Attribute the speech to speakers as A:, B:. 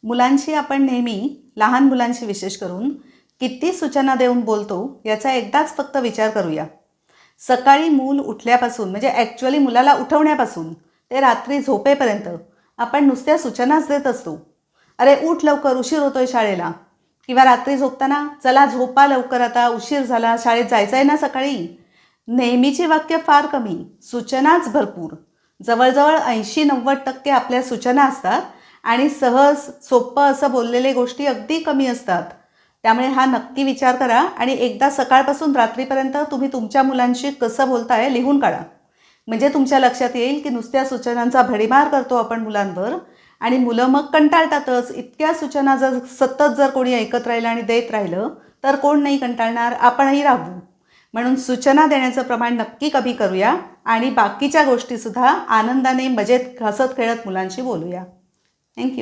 A: मुलांशी आपण नेहमी, लहान मुलांशी विशेष करून, किती सूचना देऊन बोलतो याचा एकदाच फक्त विचार करूया. सकाळी मूल उठल्यापासून म्हणजे ॲक्च्युअली मुलाला उठवण्यापासून ते रात्री झोपेपर्यंत आपण नुसत्या सूचनाच देत असतो. अरे उठ लवकर, उशीर होतोय शाळेला. किंवा रात्री झोपताना चला झोपा लवकर, आता उशीर झाला, शाळेत जायचं आहे ना सकाळी. नेहमीची वाक्य फार कमी, सूचनाच भरपूर. जवळजवळ 80-90% आपल्या सूचना असतात आणि सहज सोपं असं बोललेले गोष्टी अगदी कमी असतात. त्यामुळे हा नक्की विचार करा आणि एकदा सकाळपासून रात्रीपर्यंत तुम्ही तुमच्या मुलांशी कसं बोलताय लिहून काढा. म्हणजे तुमच्या लक्षात येईल की नुसत्या सूचनांचा भडीमार करतो आपण मुलांवर आणि मुलं मग कंटाळतातच. इतक्या सूचना सतत जर कोणी ऐकत राहिलं आणि देत राहिलं तर कोण नाही कंटाळणार, आपणही राहू. म्हणून सूचना देण्याचं प्रमाण नक्की कमी करूया आणि बाकीच्या गोष्टीसुद्धा आनंदाने मजेत हसत खेळत मुलांशी बोलूया. थँक्यू.